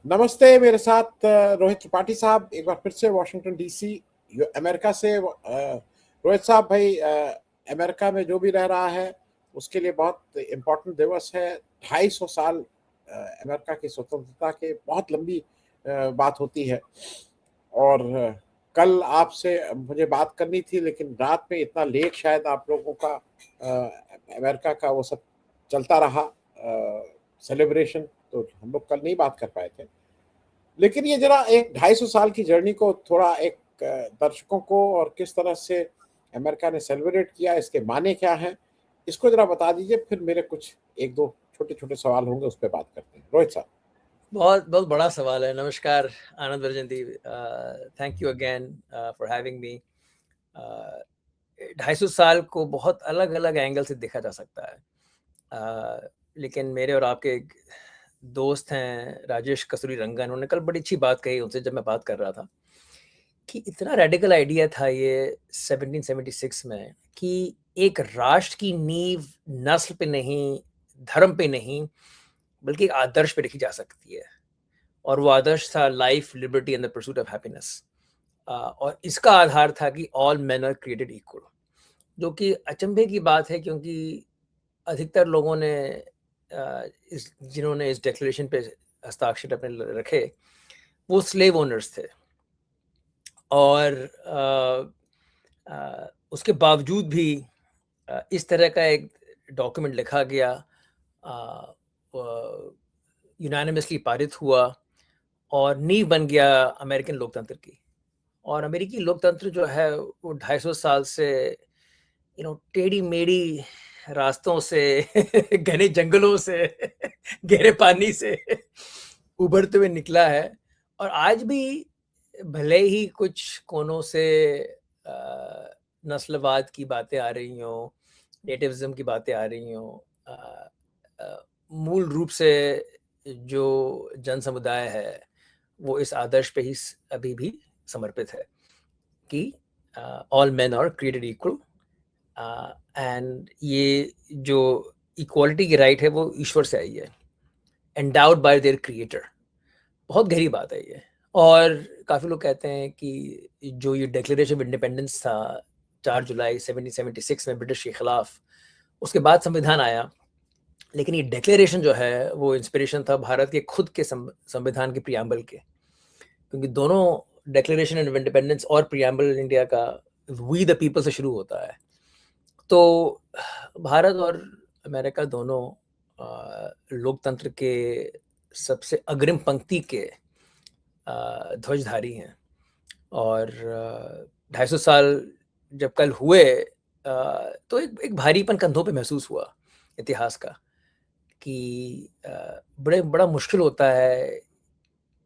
नमस्ते। मेरे साथ रोहित त्रिपाठी साहब एक बार फिर से वॉशिंगटन डीसी अमेरिका से। रोहित साहब भाई, अमेरिका में जो भी रह रहा है उसके लिए बहुत इम्पोर्टेंट दिवस है। 250 साल अमेरिका की स्वतंत्रता के, बहुत लंबी बात होती है। और कल आपसे मुझे बात करनी थी, लेकिन रात में इतना लेट शायद आप लोगों का अमेरिका का वो सब चलता रहा सेलिब्रेशन, तो हम लोग कल नहीं बात कर पाए थे। लेकिन ये जरा एक 250 साल की जर्नी को थोड़ा एक दर्शकों को, और किस तरह से अमेरिका ने सेलिब्रेट किया, इसके माने क्या हैं, इसको जरा बता दीजिए। फिर मेरे कुछ एक दो छोटे छोटे सवाल होंगे, उस पर बात करते हैं। रोहित साहब। बहुत बहुत बड़ा सवाल है। नमस्कार आनंद वर्जंती, thank you again for having me. 250 साल को बहुत अलग अलग एंगल से देखा जा सकता है। लेकिन मेरे और आपके एक दोस्त हैं राजेश कसूरी रंगन, उन्होंने कल बड़ी अच्छी बात कही उनसे जब मैं बात कर रहा था कि इतना रेडिकल आइडिया था ये 1776 में कि एक राष्ट्र की नींव नस्ल पे नहीं, धर्म पे नहीं, बल्कि एक आदर्श पे रखी जा सकती है। और वो आदर्श था life, liberty and the pursuit of happiness. और इसका आधार था कि all man are created equal, जो कि अचंभे की बात है क्योंकि अधिकतर लोगों ने जिन्होंने इस डिक्लेरेशन पे हस्ताक्षर अपने रखे वो स्लेव ओनर्स थे। और उसके बावजूद भी इस तरह का एक डॉक्यूमेंट लिखा गया, यूनानिमसली पारित हुआ और नींव बन गया अमेरिकन लोकतंत्र की। और अमेरिकी लोकतंत्र जो है वो 250 साल से टेढ़ी मेढ़ी रास्तों से घने जंगलों से गहरे पानी से उभरते हुए निकला है। और आज भी भले ही कुछ कोनों से नस्लवाद की बातें आ रही हों, नेटिविज्म की बातें आ रही हों, मूल रूप से जो जन समुदाय है वो इस आदर्श पे ही अभी भी समर्पित है कि all men are created equal. And ये जो इक्वालिटी की राइट है वो ईश्वर से आई है, एंडाउड बाय देयर क्रिएटर। बहुत गहरी बात है ये। और काफ़ी लोग कहते हैं कि जो ये डिक्लेरेशन ऑफ इंडिपेंडेंस था 4 जुलाई 1776 में ब्रिटिश के खिलाफ, उसके बाद संविधान आया। लेकिन ये डिक्लेरेशन जो है वो इंस्पिरेशन था भारत के खुद के संविधान के प्रियम्बल के, क्योंकि दोनों डिक्लेरेशन ऑफ इंडिपेंडेंस और प्रियम्बल इंडिया का वी द पीपल से शुरू होता है। तो भारत और अमेरिका दोनों लोकतंत्र के सबसे अग्रिम पंक्ति के ध्वजधारी हैं। और 250 साल जब कल हुए तो एक भारीपन कंधों पे महसूस हुआ इतिहास का कि बड़ा मुश्किल होता है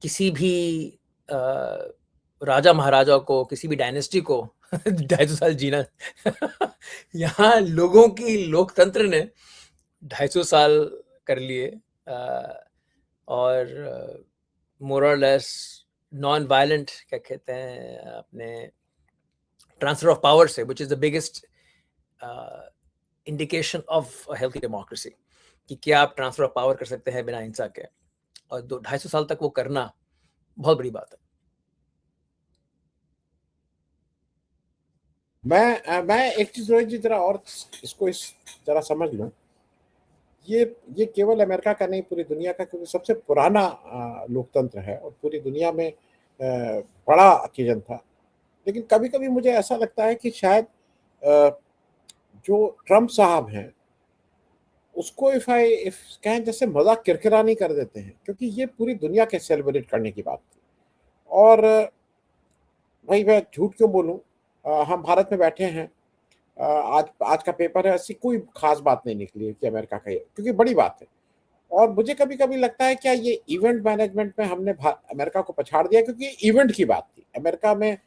किसी भी राजा महाराजा को, किसी भी डायनेस्टी को 250 साल जीना। यहाँ लोगों की लोकतंत्र ने 250 साल कर लिए। और मोर और लेस नॉन वायलेंट, क्या कहते हैं, अपने ट्रांसफर ऑफ पावर से, which is the biggest indication of a healthy democracy, कि क्या आप ट्रांसफर ऑफ पावर कर सकते हैं बिना हिंसा के। और 250 साल तक वो करना बहुत बड़ी बात है। मैं एक चीज रोहित जी जरा और इसको जरा समझ लूं। ये केवल अमेरिका का नहीं, पूरी दुनिया का, क्योंकि सबसे पुराना लोकतंत्र है और पूरी दुनिया में बड़ा ओकेजन था। लेकिन कभी कभी मुझे ऐसा लगता है कि शायद जो ट्रम्प साहब हैं उसको इफ कहें जैसे मजाक किरकिरा नहीं कर देते हैं, क्योंकि ये पूरी दुनिया के सेलिब्रेट करने की बात थी। और भाई मैं झूठ क्यों बोलूं, हम भारत में बैठे हैं। आज आज का पेपर है, ऐसी कोई खास बात नहीं निकली है कि अमेरिका का ये, क्योंकि बड़ी बात है। और मुझे कभी कभी लगता है क्या ये इवेंट मैनेजमेंट में हमने अमेरिका को पछाड़ दिया, क्योंकि इवेंट की बात थी अमेरिका में।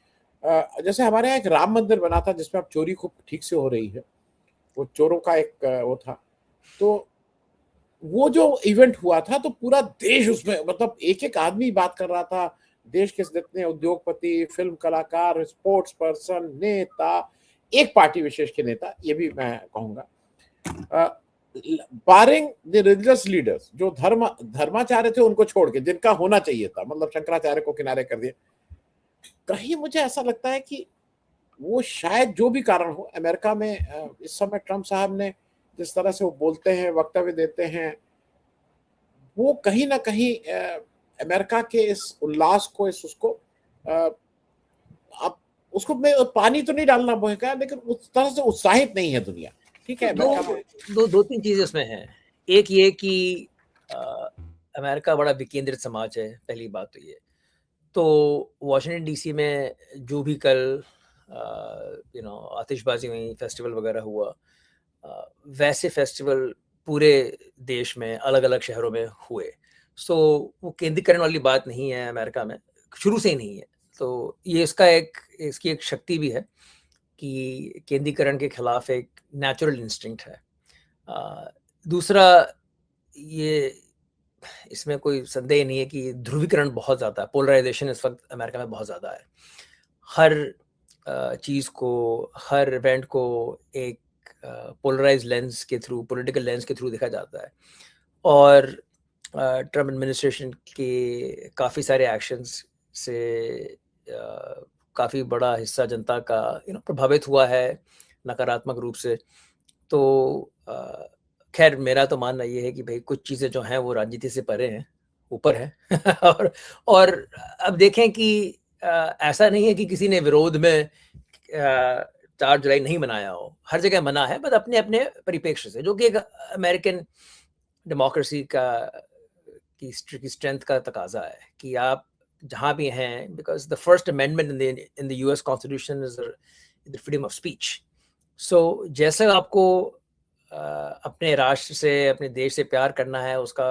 जैसे हमारे यहाँ एक राम मंदिर बना था जिसमें अब चोरी खूब ठीक से हो रही है, वो चोरों का एक वो था। तो वो जो इवेंट हुआ था तो पूरा देश उसमें, मतलब एक एक आदमी बात कर रहा था। देश के जितने उद्योगपति, फिल्म कलाकार, स्पोर्ट्स पर्सन, नेता, एक पार्टी विशेष के नेता, ये भी मैं कहूंगा। बारिंग द रिलीजियस लीडर्स, जो धर्माचार्य थे उनको छोड़ के, जिनका होना चाहिए था, मतलब शंकराचार्य को किनारे कर दिया, कहीं मुझे ऐसा लगता है कि वो शायद जो भी कारण हो, अमेरिका में इस समय ट्रंप साहब ने जिस तरह से वो बोलते हैं, वक्तव्य देते हैं, वो कहीं ना कहीं अमेरिका के इस उल्लास को, इस उसको अब उसको मैं पानी तो नहीं डालना बोलेगा, लेकिन उस तरह से उत्साहित नहीं है दुनिया। ठीक तो है, अमेरिका में दो तीन चीजें उसमें हैं। एक ये कि अमेरिका बड़ा विकेंद्रित समाज है, पहली बात तो ये। तो वॉशिंगटन डीसी में जो भी कल आतिशबाजी हुई, फेस्टिवल वगैरह हुआ, वैसे फेस्टिवल पूरे देश में अलग अलग शहरों में हुए। सो वो केंद्रीकरण वाली बात नहीं है अमेरिका में, शुरू से ही नहीं है। तो ये इसकी एक शक्ति भी है कि केंद्रीकरण के खिलाफ एक नेचुरल इंस्टिंक्ट है। दूसरा, ये इसमें कोई संदेह नहीं है कि ध्रुवीकरण बहुत ज़्यादा है, पोलराइजेशन इस वक्त अमेरिका में बहुत ज़्यादा है। हर चीज़ को, हर इवेंट को एक पोलराइज लेंस के थ्रू, पॉलिटिकल लेंस के थ्रू देखा जाता है। और ट्रम्प एडमिनिस्ट्रेशन के काफ़ी सारे एक्शंस से काफ़ी बड़ा हिस्सा जनता का प्रभावित हुआ है नकारात्मक रूप से। तो खैर मेरा तो मानना ये है कि भाई कुछ चीज़ें जो हैं वो राजनीति से परे हैं, ऊपर है और अब देखें कि ऐसा नहीं है कि किसी ने विरोध में 4 जुलाई नहीं मनाया हो, हर जगह मना है, बस अपने-अपने परिप्रेक्ष्य से, जो कि एक अमेरिकन डेमोक्रेसी की स्ट्रेंथ का तकाज़ा है कि आप जहाँ भी हैं, because the first amendment in the US constitution is the freedom of speech. So जैसे आपको अपने राष्ट्र से, अपने देश से प्यार करना है, उसका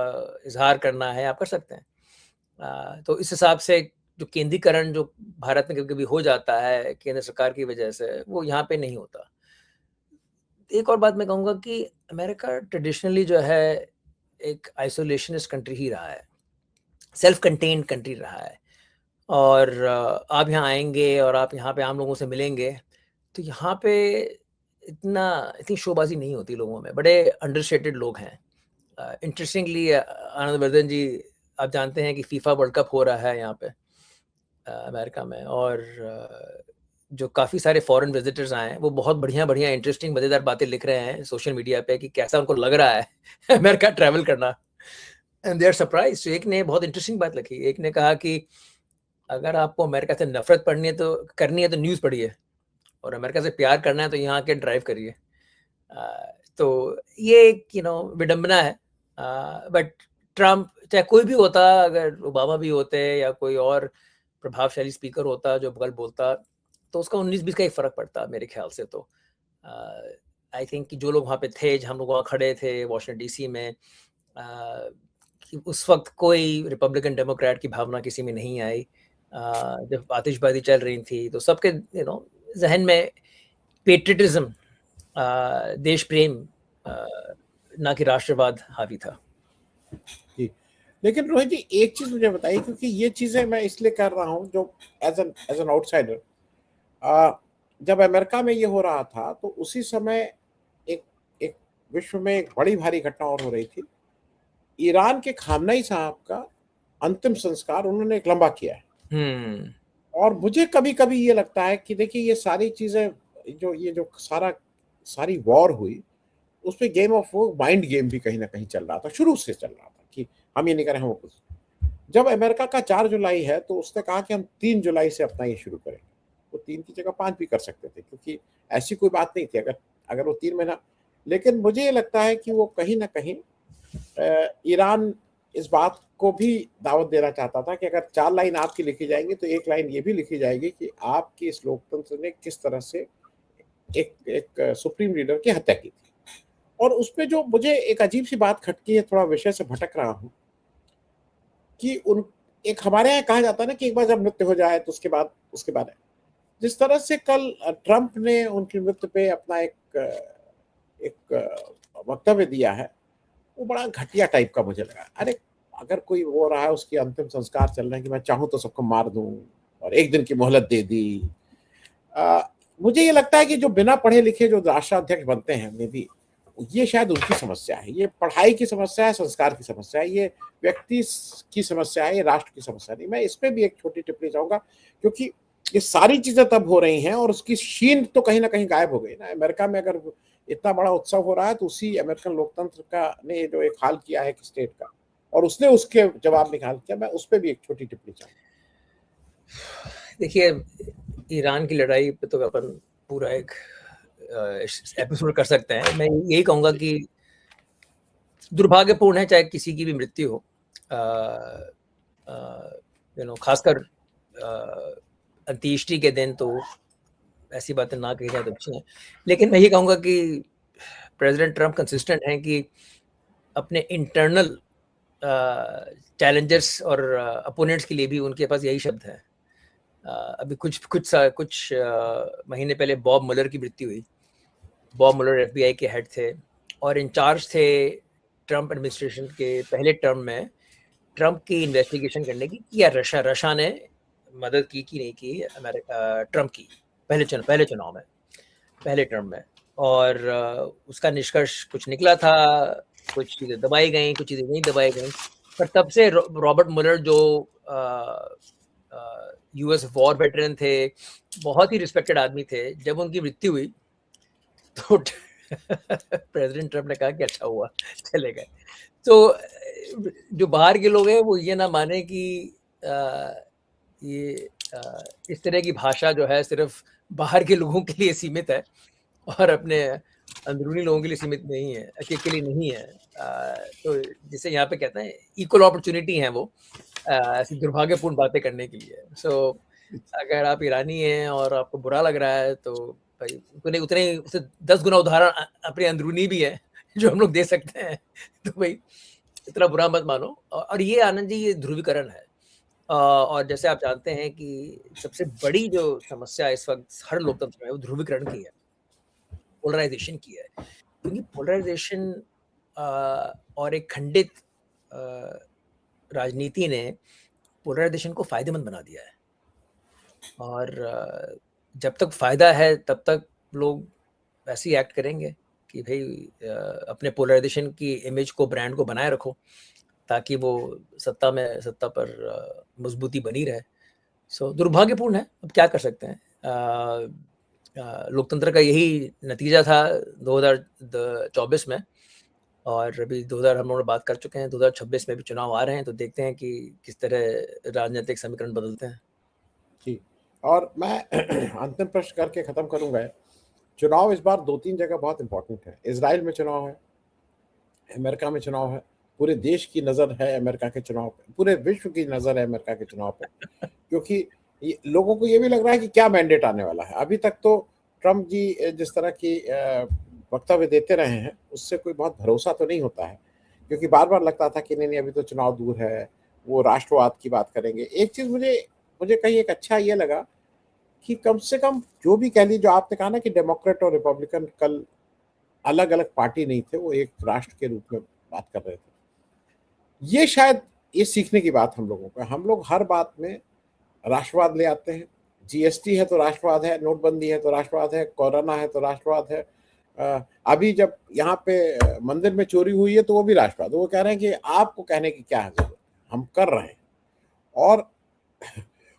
इज़हार करना है, आप कर सकते हैं। तो इस हिसाब से जो केंद्रीकरण जो भारत में कभी-कभी हो जाता है केंद्र सरकार की वजह से, वो यहाँ पे नहीं होता। एक और बात मैं कहूँगा कि अमेरिका ट्रेडिशनली जो है एक आइसोलेशनिस्ट कंट्री ही रहा है, सेल्फ कंटेन्ड कंट्री रहा है। और आप यहाँ आएँगे और आप यहाँ पे आम लोगों से मिलेंगे, तो यहाँ पे इतनी शोबाज़ी नहीं होती लोगों में, बड़े अंडरस्टेटेड लोग हैं। इंटरेस्टिंगली आनंदवर्धन जी, आप जानते हैं कि फीफा वर्ल्ड कप हो रहा है यहाँ पे अमेरिका में, और जो काफ़ी सारे फॉरेन विजिटर्स आए हैं, वो बहुत बढ़िया-बढ़िया इंटरेस्टिंग मज़ेदार बातें लिख रहे हैं सोशल मीडिया पे कि कैसा उनको लग रहा है अमेरिका ट्रैवल करना, एंड दे आर सरप्राइज्ड। एक ने बहुत इंटरेस्टिंग बात लिखी, एक ने कहा कि अगर आपको अमेरिका से नफ़रत करनी है तो न्यूज़ पढ़िए, और अमेरिका से प्यार करना है तो यहाँ आके ड्राइव करिए। तो ये एक विडंबना है। बट ट्रम्प चाहे कोई भी होता, अगर ओबामा भी होते या कोई और प्रभावशाली स्पीकर होता जो बगल बोलता, तो उसका 19-20 का ही फ़र्क पड़ता मेरे ख्याल से। तो आई थिंक कि जो लोग वहाँ पे थे, हम लोग वहाँ खड़े थे वॉशिंगटन डीसी में, कि उस वक्त कोई रिपब्लिकन डेमोक्रेट की भावना किसी में नहीं आई। जब आतिशबाजी चल रही थी तो सबके जहन में पेट्रियटिज्म, देश प्रेम, ना कि राष्ट्रवाद हावी था। जी, लेकिन रोहित जी एक चीज मुझे बताइए, क्योंकि ये चीजें मैं इसलिए कर रहा हूँ जो एज एन आउटसाइडर, जब अमेरिका में ये हो रहा था तो उसी समय एक एक विश्व में एक बड़ी भारी घटना और हो रही थी। ईरान के खामनेई साहब का अंतिम संस्कार उन्होंने एक लंबा किया है। और मुझे कभी कभी ये लगता है कि देखिए ये सारी चीजें, ये जो सारी वॉर हुई, उसपे गेम ऑफ वो माइंड गेम भी कहीं ना कहीं चल रहा था, शुरू से चल रहा था कि हम ये नहीं करें, हम कुछ। जब अमेरिका का 4 जुलाई है तो उसने कहा कि हम 3 जुलाई से अपना ये शुरू करेंगे। वो 3 की जगह 5 भी कर सकते थे, क्योंकि ऐसी कोई बात नहीं थी अगर अगर वो 3 महीना। लेकिन मुझे ये लगता है कि वो कहीं ना कहीं ईरान इस बात को भी दावत देना चाहता था कि अगर 4 लाइन आपकी लिखी जाएंगी तो एक लाइन ये भी लिखी जाएगी कि आपकी इस लोकतंत्र ने किस तरह से एक एक सुप्रीम लीडर की हत्या की थी। और उसपे जो मुझे एक अजीब सी बात खटकी है, थोड़ा विषय से भटक रहा हूँ, कि उन एक हमारे यहाँ कहा जाता है ना कि एक बार जब मृत्यु हो जाए तो उसके बाद है। जिस तरह से कल ट्रंप ने उनकी मृत्यु पे अपना एक वक्तव्य दिया है, वो बड़ा घटिया टाइप का मुझे लगा। अरे अगर कोई हो रहा है, उसकी अंतिम संस्कार चल रहे हैं, कि मैं चाहूँ तो सबको मार दूं और एक दिन की मोहलत दे दी। मुझे ये लगता है कि जो बिना पढ़े लिखे जो राष्ट्राध्यक्ष बनते हैं, मे भी ये शायद उनकी समस्या है, ये पढ़ाई की समस्या है, संस्कार की समस्या है, ये व्यक्ति की समस्या है, ये राष्ट्र की समस्या नहीं। मैं इसमें भी एक छोटी टिप्पणी चाहूंगा, क्योंकि ये सारी चीजें तब हो रही हैं और उसकी शीन तो कहीं ना कहीं गायब हो गई ना। अमेरिका में अगर इतना बड़ा उत्सव हो रहा है तो उसी अमेरिकन लोकतंत्र का ने जो एक हाल किया है एक स्टेट का, और उसने उसके जवाब निकाल किया। मैं उस पर भी एक छोटी टिप्पणी चाहूंगा। देखिए, ईरान की लड़ाई पे तो अपन पूरा एक एपिसोड कर सकते हैं। मैं यही कहूँगा कि दुर्भाग्यपूर्ण है चाहे किसी की भी मृत्यु हो, खासकर अंत्येष्टि के दिन तो ऐसी बातें ना कही जाए तो अच्छी हैं। लेकिन मैं ये कहूँगा कि प्रेसिडेंट ट्रंप कंसिस्टेंट हैं कि अपने इंटरनल चैलेंजर्स और अपोनेंट्स के लिए भी उनके पास यही शब्द है। अभी कुछ महीने पहले बॉब मुलर की मृत्यु हुई। बॉब मुलर FBI के हेड थे और इंचार्ज थे ट्रंप एडमिनिस्ट्रेशन के पहले टर्म में ट्रंप की इन्वेस्टिगेशन करने की, या रशा ने मदद की कि नहीं की अमेरिका ट्रंप की पहले चुनाव में, पहले टर्म में। और उसका निष्कर्ष कुछ निकला था, कुछ चीज़ें दबाई गई, कुछ चीज़ें नहीं दबाई गई। पर तब से रॉबर्ट मुलर जो US वॉर वेटरन थे, बहुत ही रिस्पेक्टेड आदमी थे, जब उनकी मृत्यु हुई तो प्रेसिडेंट ट्रंप ने कहा कि अच्छा हुआ चले गए। तो जो बाहर के लोग हैं वो ये ना माने कि ये इस तरह की भाषा जो है सिर्फ बाहर के लोगों के लिए सीमित है और अपने अंदरूनी लोगों के लिए सीमित नहीं है, के लिए नहीं है। तो जिसे यहाँ पे कहते हैं इक्वल अपॉर्चुनिटी है वो ऐसी दुर्भाग्यपूर्ण बातें करने के लिए। सो अगर आप ईरानी हैं और आपको बुरा लग रहा है तो भाई उतने ही उससे 10 गुना उदाहरण अपने अंदरूनी भी है जो हम लोग दे सकते हैं। तो भाई इतना बुरा मत मानो। और ये आनंद जी, ये ध्रुवीकरण है। और जैसे आप जानते हैं कि सबसे बड़ी जो समस्या इस वक्त हर लोकतंत्र में है वो ध्रुवीकरण की है, पोलराइजेशन की है। क्योंकि पोलराइजेशन और एक खंडित राजनीति ने पोलराइजेशन को फायदेमंद बना दिया है। और जब तक फायदा है तब तक लोग ऐसे ही एक्ट करेंगे कि भाई अपने पोलराइजेशन की इमेज को, ब्रांड को बनाए रखो ताकि वो सत्ता पर मजबूती बनी रहे। सो दुर्भाग्यपूर्ण है, अब क्या कर सकते हैं। लोकतंत्र का यही नतीजा था 2024 में, और अभी 2000 हम लोग बात कर चुके हैं, 2026 में भी चुनाव आ रहे हैं, तो देखते हैं कि किस तरह राजनीतिक समीकरण बदलते हैं। जी, और मैं अंतिम प्रश्न करके खत्म करूंगा। चुनाव इस बार 2-3 जगह बहुत इंपॉर्टेंट है। इजराइल में चुनाव है, अमेरिका में चुनाव है, पूरे देश की नज़र है अमेरिका के चुनाव पे, पूरे विश्व की नज़र है अमेरिका के चुनाव पे, क्योंकि लोगों को ये भी लग रहा है कि क्या मैंडेट आने वाला है। अभी तक तो ट्रंप जी जिस तरह की वक्तव्य देते रहे हैं उससे कोई बहुत भरोसा तो नहीं होता है, क्योंकि बार बार लगता था कि नहीं नहीं अभी तो चुनाव दूर है, वो राष्ट्रवाद की बात करेंगे। एक चीज़ मुझे मुझे कहीं एक अच्छा ये लगा कि कम से कम जो भी कह लीजिए, जो आपने कहा ना कि डेमोक्रेट और रिपब्लिकन कल अलग अलग पार्टी नहीं थे, वो एक राष्ट्र के रूप में बात कर रहे थे। ये शायद ये सीखने की बात हम लोगों को। हम लोग हर बात में राष्ट्रवाद ले आते हैं। जीएसटी है तो राष्ट्रवाद है, नोटबंदी है तो राष्ट्रवाद है, कोरोना है तो राष्ट्रवाद है। अभी जब यहाँ पे मंदिर में चोरी हुई है तो वो भी राष्ट्रवाद। वो कह रहे हैं कि आपको कहने की क्या है जरूरत, हम कर रहे हैं। और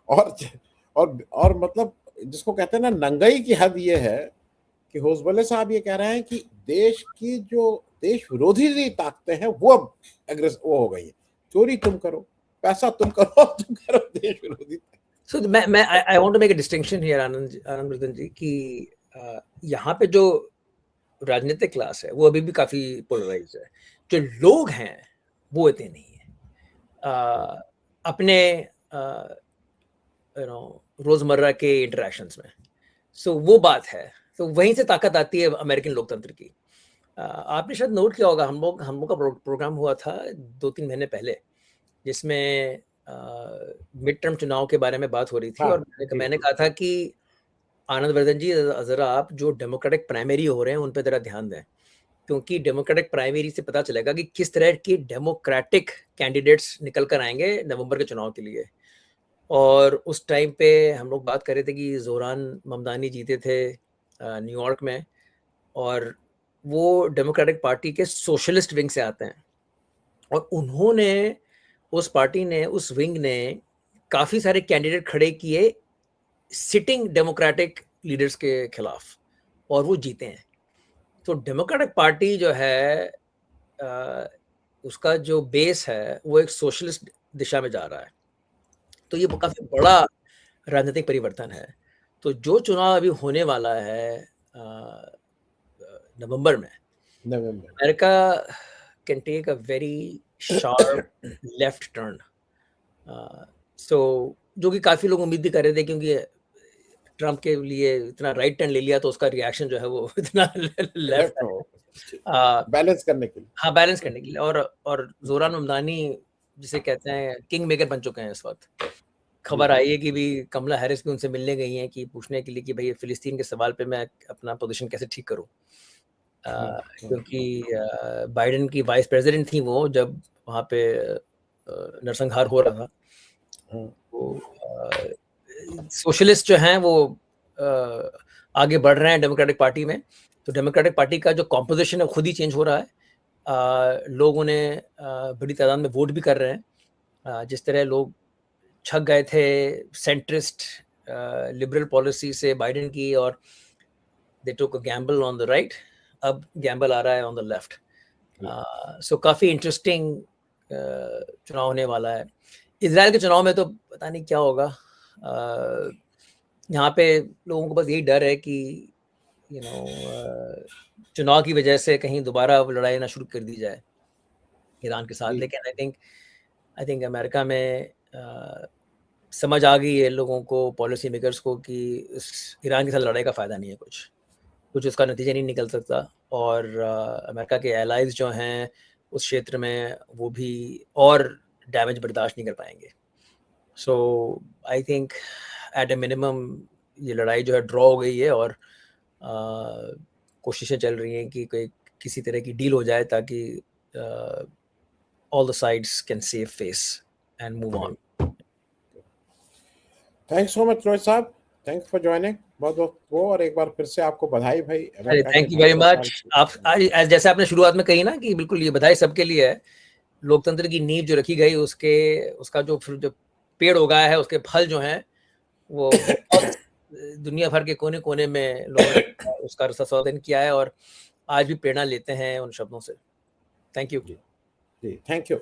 और और मतलब जिसको कहते हैं ना, नंगाई की हद ये है कि होसबले साहब ये कह रहे हैं कि देश की जो देश विरोधी ताकतें हैं वो अब वो हो गई है। चोरी तुम करो, पैसा तुम करो, तुम करो देश विरोधी। सो मैं I want to make a distinction here Anand मृदन जी कि यहाँ पे जो राजनीतिक क्लास है वो अभी भी काफी पोलराइज्ड है। जो लोग हैं वो इतने नहीं है अपने रोजमर्रा के इंटरेक्शंस में। सो वो बात है, तो वहीं से ताकत आती है अमेरिकन लोकतंत्र की। आपने शायद नोट किया होगा, हम लोग का प्रोग्राम हुआ था 2-3 महीने पहले, जिसमें मिड टर्म चुनाव के बारे में बात हो रही थी। हाँ, और मैंने कहा था कि आनंद वर्धन जी, जरा आप जो डेमोक्रेटिक प्राइमरी हो रहे हैं उन पे जरा ध्यान दें, क्योंकि डेमोक्रेटिक प्राइमरी से पता चलेगा कि किस तरह की डेमोक्रेटिक कैंडिडेट्स निकल कर आएंगे नवंबर के चुनाव के लिए। और उस टाइम पे हम लोग बात कर रहे थे कि जोरान ममदानी जीते थे न्यूयॉर्क में, और वो डेमोक्रेटिक पार्टी के सोशलिस्ट विंग से आते हैं, और उन्होंने, उस पार्टी ने, उस विंग ने काफ़ी सारे कैंडिडेट खड़े किए सिटिंग डेमोक्रेटिक लीडर्स के खिलाफ, और वो जीते हैं। तो डेमोक्रेटिक पार्टी जो है उसका जो बेस है वो एक सोशलिस्ट दिशा में जा रहा है। तो ये काफ़ी बड़ा राजनीतिक परिवर्तन है। तो जो चुनाव अभी होने वाला है नवंबर में, November America can take a very sharp left turn. So जो कि काफ़ी लोग उम्मीद भी कर रहे थे, क्योंकि ट्रंप के लिए इतना राइट टर्न ले लिया तो उसका रिएक्शन जो है वो इतना लेफ्ट लेफ्ट है। हो आ, बैलेंस करने के लिए। हाँ, बैलेंस करने के लिए। और ज़ोरान ममदानी, जिसे कहते हैं किंग मेकर, बन चुके हैं इस वक्त। जी खबर आई है कि भी कमला हैरिस भी उनसे मिलने गई हैं, कि पूछने के लिए कि भाई फिलिस्तीन के सवाल पे मैं अपना पोजीशन कैसे ठीक करूं। क्योंकि बाइडेन की वाइस प्रेसिडेंट थी वो, जब वहाँ पे नरसंहार हो रहा था। वो सोशलिस्ट जो हैं वो आगे बढ़ रहे हैं डेमोक्रेटिक पार्टी में। तो डेमोक्रेटिक पार्टी का जो कॉम्पोजिशन है खुद ही चेंज हो रहा है। लोग उन्हें बड़ी तादाद में वोट भी कर रहे हैं। जिस तरह लोग छक गए थे सेंट्रिस्ट लिबरल पॉलिसी से बाइडेन की, और they took a gamble on the right, अब गैम्बल आ रहा है ऑन द लेफ्ट। सो काफ़ी इंटरेस्टिंग चुनाव होने वाला है। इजराइल के चुनाव में तो पता नहीं क्या होगा। यहाँ पे लोगों को बस यही डर है कि चुनाव की वजह से कहीं दोबारा लड़ाई ना शुरू कर दी जाए ईरान के साथ। लेकिन आई थिंक अमेरिका में समझ आ गई है लोगों को, पॉलिसी मेकर्स को, कि ईरान के साथ लड़ाई का फ़ायदा नहीं है, कुछ उसका नतीजा नहीं निकल सकता। और अमेरिका के एलाइज जो हैं उस क्षेत्र में, वो भी और डैमेज बर्दाश्त नहीं कर पाएंगे। So I think at a minimum ये लड़ाई जो है ड्रॉ हो गई है, और कोशिशें चल रही हैं कि कोई किसी तरह की डील हो जाए, ताकि all the sides can save face and move on. Thanks so much Rohit साहब, थैंक्स फॉर ज्वाइनिंग। बहुत बहुत वो, और एक बार फिर से आपको बधाई भाई, अरे अमेरिका के थैंक यू वेरी 250 साल मच। आप आज जैसे आपने शुरुआत में कही ना कि बिल्कुल ये बधाई सबके लिए है। लोकतंत्र की नींव जो रखी गई, उसका जो फिर जो पेड़ उगाया है, उसके फल जो हैं वो बहुत दुनिया भर के कोने-कोने में लोगों ने उसका रसास्वादन किया है, और आज भी प्रेरणा लेते हैं उन शब्दों से। Thank you. जी, थैंक यू